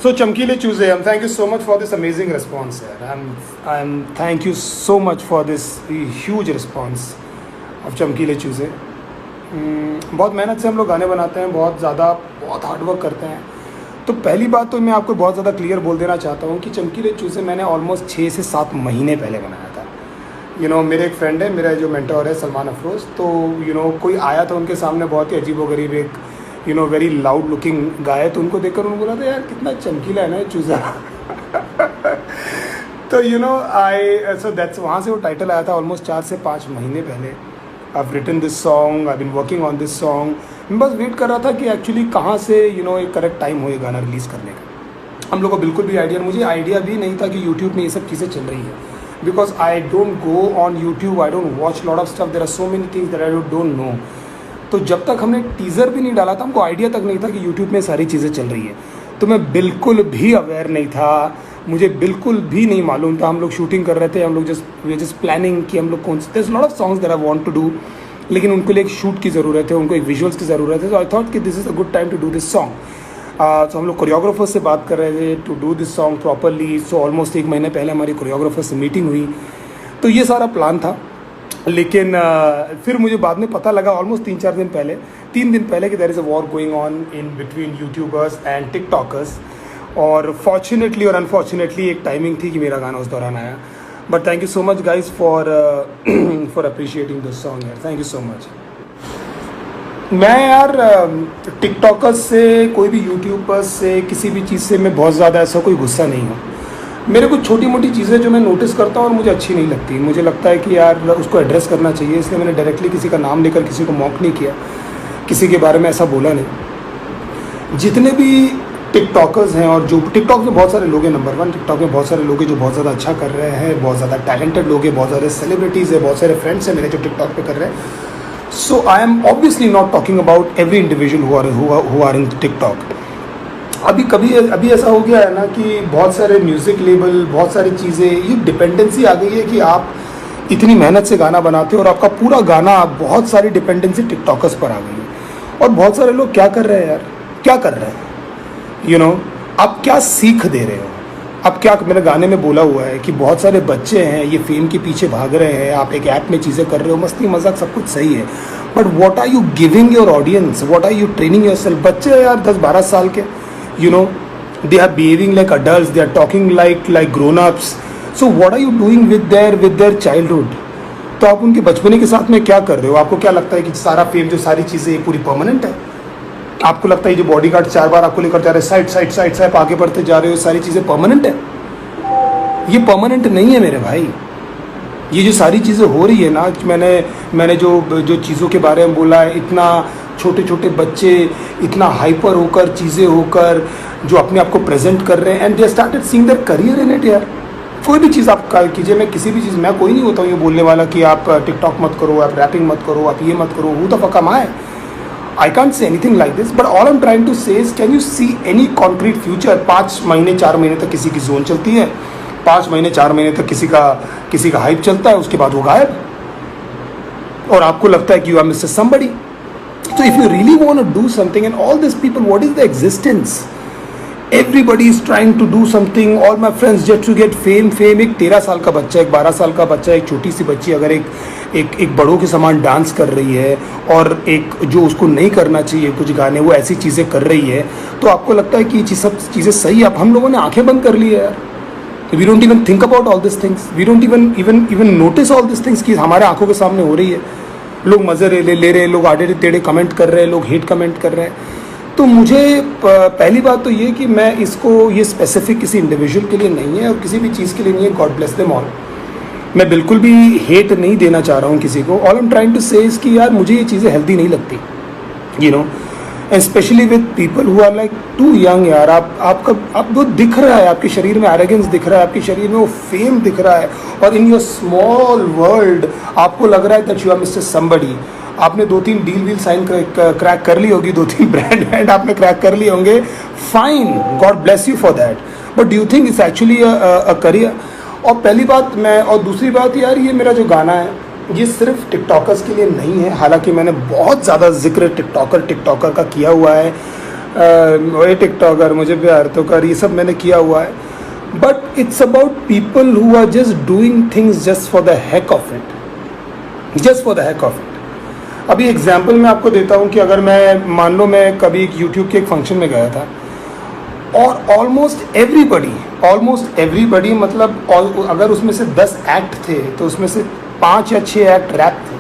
So Chamkile Choose, thank you so much for this amazing response, sir. I'm thank you so much for this huge response of Chamkile Choose. बहुत मेहनत से हम लोग गाने बनाते हैं, बहुत हार्ड वर्क करते हैं. तो पहली बात तो मैं आपको बहुत ज़्यादा क्लियर बोल देना चाहता हूँ कि चमकीले चूज़े मैंने ऑलमोस्ट 6 से 7 महीने पहले बनाया था. मेरे एक फ्रेंड है, मेरा जो मेंटर है सलमान अफरोज़, तो कोई आया था उनके सामने, बहुत ही अजीबोगरीब एक वेरी लाउड लुकिंग गाय, तो उनको देखकर उन्होंने बोला था यार कितना चमकीला है ना चूज़ा. तो सो दैट्स वहाँ से वो टाइटल आया था ऑलमोस्ट 4 से 5 महीने पहले. I have written this song, I been working on this song. मैं बस वेट कर रहा था कि एक्चुअली कहाँ से एक करेक्ट टाइम हो ये गाना रिलीज़ करने का. हम लोग को बिल्कुल भी मुझे आइडिया भी नहीं था कि यूट्यूब में ये सब चीज़ें चल रही है, because I don't go on YouTube, I don't watch lot of stuff, there are so many things that I don't know. तो जब तक हमने टीज़र भी नहीं डाला था, हमको आइडिया तक नहीं था कि यूट्यूब में सारी चीज़ें चल रही है. तो मैं बिल्कुल भी अवेयर नहीं था, मुझे बिल्कुल भी नहीं मालूम था. हम लोग शूटिंग कर रहे थे, हम लोग जस्ट प्लानिंग कि हम लोग कौन से, there is lot of songs that I want to do, लेकिन उनको लिए एक शूट की ज़रूरत है, उनको एक विजुअल्स की ज़रूरत है. तो आई थॉट कि this is a good time to do this song. तो हम लोग कोरियोग्राफर से बात कर रहे थे to do this song properly. So almost 1 महीने पहले हमारी कोरियोग्राफर से मीटिंग हुई. तो ये सारा प्लान था. लेकिन फिर मुझे बाद में पता लगा ऑलमोस्ट 3 दिन पहले कि there is a war going on in between YouTubers and TikTokers. और फॉर्चुनेटली और अनफॉर्चुनेटली एक टाइमिंग थी कि मेरा गाना उस दौरान आया. But thank you so much guys for appreciating this song यार, थैंक यू सो मच. मैं यार टिकटॉकर्स से, कोई भी यूट्यूबर्स से, किसी भी चीज़ से मैं बहुत ज़्यादा ऐसा कोई गुस्सा नहीं हूँ. मेरे कुछ छोटी मोटी चीज़ें जो मैं नोटिस करता हूँ और मुझे अच्छी नहीं लगती, मुझे लगता है कि यार उसको एड्रेस करना चाहिए, इसलिए मैंने डायरेक्टली किसी का नाम लेकर किसी को मॉक नहीं किया, किसी के बारे में ऐसा बोला नहीं. जितने भी टिकटॉकर्स हैं, और जो टिकटॉक में बहुत सारे लोग हैं, नंबर 1 टिकटॉक में बहुत सारे लोग हैं जो बहुत ज़्यादा अच्छा कर रहे हैं, बहुत ज़्यादा टैलेंटेड लोग हैं, बहुत सारे सेलिब्रिटीज़ हैं, बहुत सारे फ्रेंड्स हैं मेरे जो टिकटॉक पे कर रहे हैं. So I am obviously not talking about every individual who are in TikTok. अभी ऐसा हो गया है ना कि बहुत सारे म्यूज़िक लेबल, बहुत सारी चीज़ें, ये डिपेंडेंसी आ गई है कि आप इतनी मेहनत से गाना बनाते हो और आपका पूरा गाना, बहुत सारी डिपेंडेंसी टिकटॉकर्स पर आ गई है. और बहुत सारे लोग क्या कर रहे हैं यार, क्या कर रहे हैं, आप क्या सीख दे रहे हो, आप क्या, मेरे गाने में बोला हुआ है कि बहुत सारे बच्चे हैं ये फेम के पीछे भाग रहे हैं, आप एक ऐप में चीज़ें कर रहे हो, मस्ती मजाक सब कुछ सही है, but what are you giving your audience, what are you training yourself. बच्चे हैं यार 10-12 साल के, they are behaving like adults, they are talking like grown-ups. So what are you doing with their childhood? तो आप उनके बचपने के साथ में क्या कर रहे हो? आपको क्या लगता है कि सारा फेम, जो सारी चीज़ें, ये पूरी परमानेंट है? आपको लगता है ये जो बॉडीगार्ड 4 बार आपको लेकर जा रहे हैं, साइड आप आगे बढ़ते जा रहे हो, सारी चीज़ें परमानेंट है? ये परमानेंट नहीं है मेरे भाई. ये जो सारी चीज़ें हो रही है ना, मैंने जो चीज़ों के बारे में बोला है, इतना छोटे छोटे बच्चे इतना हाइपर होकर, चीज़ें होकर, जो अपने आप को प्रेजेंट कर रहे हैं, and they started seeing their career in it. यार कोई भी चीज़ आप कीजिए, मैं किसी भी चीज़, मैं कोई नहीं होता हूँ ये बोलने वाला कि आप टिकटॉक मत करो, आप रैपिंग मत करो, आप ये मत करो. Who the fuck am I can't say anything like this. But all I am trying to say is, can you see any concrete future? 5 महीने 4 महीने तक किसी की जोन चलती है, 5 महीने 4 महीने तक किसी का हाइप चलता है, उसके बाद वो गायब, और आपको लगता है कि you are mister somebody. So if you really want to do something, and all these people, what is the existence? Everybody is trying to do something. All my friends just to get fame. एक 13 साल का बच्चा, एक 12 साल का बच्चा, एक छोटी सी बच्ची अगर एक बड़ों के समान डांस कर रही है, और एक जो उसको नहीं करना चाहिए कुछ गाने, वो ऐसी चीज़ें कर रही है, तो आपको लगता है कि ये सब चीज़ें सही है? हम लोगों ने आंखें बंद कर ली है यार. We don't even think about all these things. We don't even notice all these things कि हमारे आंखों के सामने हो रही है. लोग मज़े ले रहे हैं, लोग आड़े टेढ़े कमेंट कर रहे हैं, लोग हेट कमेंट कर रहे हैं. तो मुझे पहली बात तो ये कि मैं ये स्पेसिफिक किसी इंडिविजुअल के लिए नहीं है और किसी भी चीज़ के लिए नहीं है. God bless them all. मैं बिल्कुल भी हेट नहीं देना चाह रहा हूँ किसी को. All I am trying to say is कि यार मुझे ये चीज़ें हेल्दी नहीं लगती, specially with people who are like too young. यार आप वो दिख रहा है, आपके शरीर में एरोगेंस दिख रहा है, आपके शरीर में वो फेम दिख रहा है, और इन योर स्मॉल वर्ल्ड आपको लग रहा है that you are mister somebody. आपने 2-3 डील साइन क्रैक कर ली होगी, 2-3 ब्रांड आपने क्रैक कर लिए होंगे. Fine, God bless you for that, but do you think it's actually a career? और पहली बात और दूसरी बात यार, ये मेरा जो गाना है ये सिर्फ टिकटॉकर्स के लिए नहीं है. हालांकि मैंने बहुत ज़्यादा जिक्र टिकटॉकर का किया हुआ है, ओए टिकटॉकर मुझे प्यार तो कर, ये सब मैंने किया हुआ है. But it's about people who are just doing things just for the heck of it, just for the heck of it. अभी एग्जाम्पल मैं आपको देता हूँ कि अगर मैं मान लो मैं कभी एक यूट्यूब के एक फंक्शन में गया था और ऑलमोस्ट एवरीबडी मतलब अगर उसमें से 10 एक्ट थे तो उसमें से 5 या 6 एक्ट रैप थे.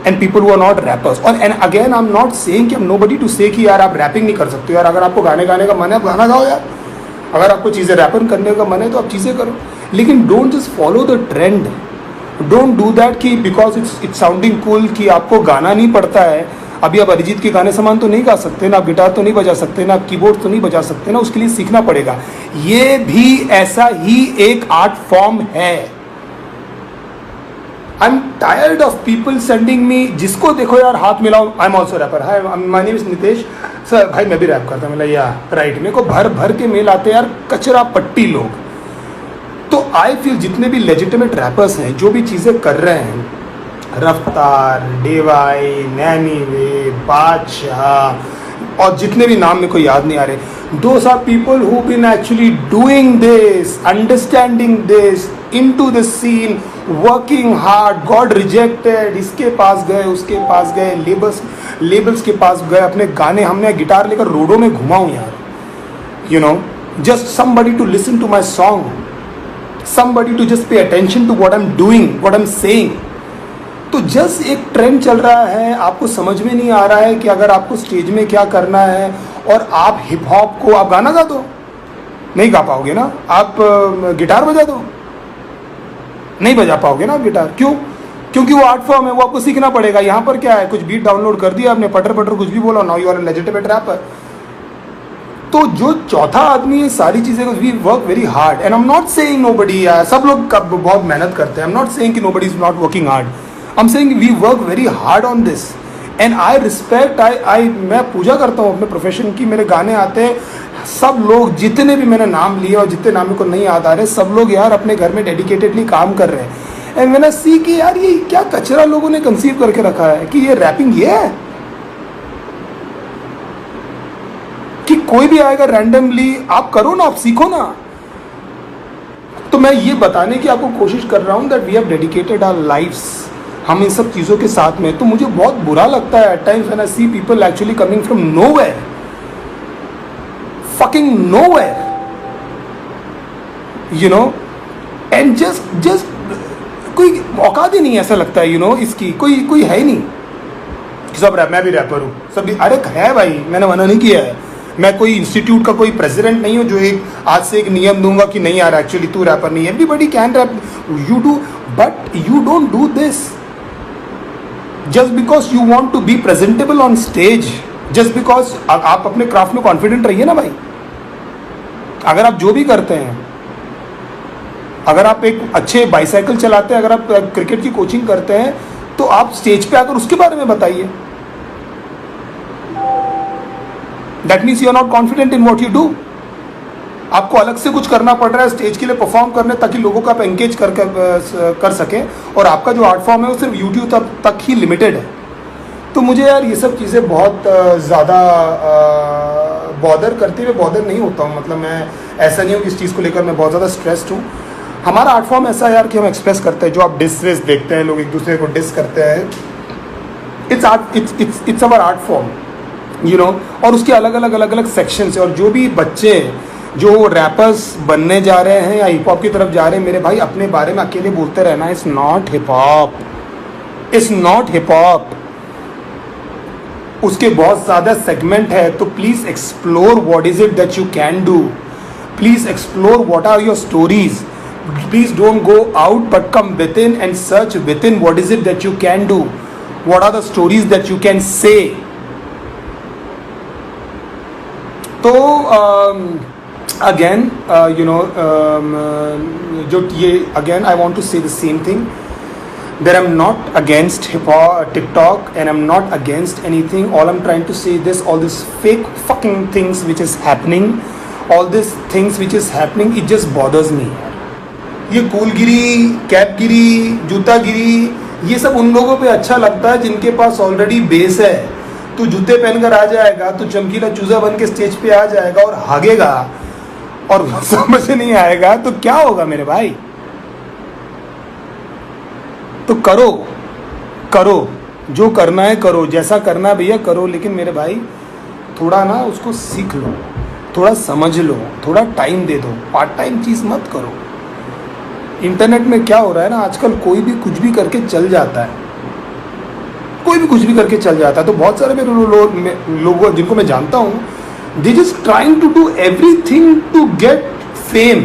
And people who are not rappers. और and again I am not saying कि नोबडी टू से कि यार आप रैपिंग नहीं कर सकते. यार अगर आपको गाने गाने का मन है आप गाना गाओ यार. अगर आपको चीज़ें रैपर करने का मन है तो आप चीज़ें करो. लेकिन don't just follow the trend. Don't do that कि बिकॉज इट्स साउंडिंग कूल कि आपको गाना नहीं पड़ता है. अभी आप अरिजीत के गाने समान तो नहीं गा सकते ना, आप गिटार तो नहीं बजा सकते ना, आप कीबोर्ड तो नहीं बजा सकते ना, उसके लिए सीखना पड़ेगा. ये भी ऐसा ही एक आर्ट फॉर्म है. I am tired of people sending me, जिसको देखो यार हाथ मिलाओ, I am also rapper, hi my name is Nitesh sir, भाई मैं भी रैप करता हूँ. मतलब या राइट, मेरे को भर भर के मेल आते हैं यार, कचरा पट्टी लोग. तो आई फील जितने भी लेजिटिमेट रैपर्स हैं जो भी चीज़ें कर रहे हैं, रफ्तार, डेवाई, नैनी वे, बादशाह और जितने भी नाम मेरे को याद नहीं आ रहे, those are people who've been actually doing this, understanding this, into the scene, working hard, got rejected, इसके पास गए उसके पास गए, लेबल्स के पास गए, अपने गाने, हमने गिटार लेकर रोडों में घुमाऊं यार, you know, just somebody to listen to my song, somebody to just pay attention to what I'm doing, what I'm saying. तो जस्ट एक ट्रेंड चल रहा है, आपको समझ में नहीं आ रहा है कि अगर आपको स्टेज में क्या करना है और आप हिप हॉप को, आप गाना गा दो, नहीं गा पाओगे ना. आप गिटार बजा दो, नहीं बजा पाओगे ना आप गिटार. क्यों? क्योंकि वो आर्ट फॉर्म है, वो आपको सीखना पड़ेगा. यहाँ पर क्या है, कुछ बीट डाउनलोड कर दिया आपने, पटर पटर कुछ भी बोला, now you are a legitimate rapper. तो जो चौथा आदमी है सारी चीज़ें, we work very hard. And I am not saying nobody, सब लोग बहुत मेहनत करते हैं. आई एम नॉट सेइंग कि nobody is not working hard. I am saying we work very hard on this. And I respect, मैं पूजा करता हूँ अपने प्रोफेशन की. मेरे गाने आते हैं, सब लोग जितने भी मैंने नाम लिए और जितने नाम को नहीं याद आ रहे, सब लोग यार अपने घर में डेडिकेटेडली काम कर रहे हैं. एंड मैंने सी कि यार ये क्या कचरा लोगों ने कंसीव करके रखा है कि ये रैपिंग ये है कि कोई भी आएगा रैंडमली, आप करो ना, आप सीखो ना. तो मैं ये बताने की आपको कोशिश कर रहा हूँ that we have dedicated our lifes, हम इन सब चीज़ों के साथ में. तो मुझे बहुत बुरा लगता है at times when I see people actually coming from nowhere, fucking nowhere, you know, and just कोई औकात ही नहीं, ऐसा लगता है, यू नो, इसकी कोई है ही नहीं. सब रैप, मैं भी रैपर हूँ, सब भी, अरे है भाई, मैंने मना नहीं किया है. मैं कोई इंस्टीट्यूट का कोई प्रेसिडेंट नहीं हूँ जो एक आज से एक नियम दूंगा कि नहीं यार एक्चुअली तू रैपर नहीं. Everybody can rap, you do, but you don't do this just because you want to be presentable on stage, just because आप अपने क्राफ्ट में कॉन्फिडेंट रहिए ना भाई. अगर आप जो भी करते हैं, अगर आप एक अच्छे बाईसाइकिल चलाते हैं, अगर आप क्रिकेट की कोचिंग करते हैं, तो आप स्टेज पे आकर उसके बारे में बताइए. That means you are not confident in what you do. आपको अलग से कुछ करना पड़ रहा है स्टेज के लिए परफॉर्म करने, ताकि लोगों को आप एंगेज कर सकें. और आपका जो आर्ट फॉर्म है वो सिर्फ यूट्यूब तक ही लिमिटेड है. तो मुझे यार ये सब चीज़ें बहुत ज़्यादा बॉदर करती है. बॉदर नहीं होता हूँ, मतलब मैं ऐसा नहीं हूँ कि इस चीज़ को लेकर मैं बहुत ज़्यादा स्ट्रेस्ड हूँ. हमारा आर्ट फॉर्म ऐसा है यार कि हम एक्सप्रेस करते हैं. जो आप डिस देखते हैं, लोग एक दूसरे को डिस करते हैं, it's our art form, you know. और उसके अलग अलग सेक्शंस है. और जो भी बच्चे जो रैपर्स बनने जा रहे हैं या हिप हॉप की तरफ जा रहे हैं, मेरे भाई अपने बारे में अकेले बोलते रहना, it's not hip hop, it's not hip hop. उसके बहुत ज़्यादा सेगमेंट है. तो please explore what is it that you can do. Please explore what are your stories. Please don't go out but come within and search within what is it that you can do, what are the stories that you can say. तो again, you know, जो ये again I want to say the same thing, that I'm not against hip hop, TikTok, and I'm not against anything. All I'm trying to say this, all this fake fucking things which is happening, all these things which is happening, it just bothers me. ये कूलगिरी, कैपगिरी, जूतागिरी, ये सब उन लोगों पे अच्छा लगता है जिनके पास ऑलरेडी बेस है, तू जूते पहनकर आ जाएगा, तू चमकीला चूजा बन के स्टेज पे आ जाएगा और भागेगा और समझ नहीं आएगा तो क्या होगा मेरे भाई? तो करो, करो जो करना है करो, जैसा करना है भैया करो, लेकिन मेरे भाई थोड़ा ना उसको सीख लो, थोड़ा समझ लो, थोड़ा टाइम दे दो, पार्ट टाइम चीज़ मत करो। इंटरनेट में क्या हो रहा है ना आजकल, कोई भी कुछ भी करके चल जाता है, कोई भी कुछ भी करके चल जाता है। तो बहुत सारे मेरे लोग जिनको मैं जानता हूँ, they just trying to do everything to get fame,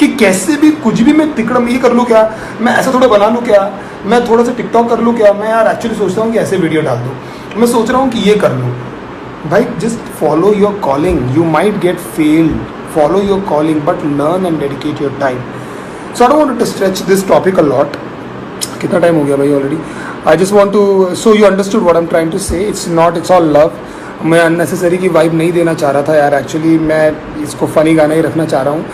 कि कैसे भी कुछ भी मैं तिकड़म ये कर लूँ क्या, मैं ऐसा थोड़ा बना लूँ क्या, मैं थोड़ा सा टिकटॉक कर लूँ क्या, मैं यार एक्चुअली सोचता हूँ कि ऐसे वीडियो डाल दूँ, मैं सोच रहा हूँ कि ये कर लूँ। भाई just follow your calling, you might get failed, follow your calling but learn and dedicate your time. So I don't want to stretch this topic a lot. कितना टाइम हो गया भाई already? I just want to, so you understood what I am trying to say, it's all love. मैं unnecessary की vibe नहीं देना चाह रहा था यार, एक्चुअली मैं इसको फनी गाना ही रखना चाह रहा हूँ।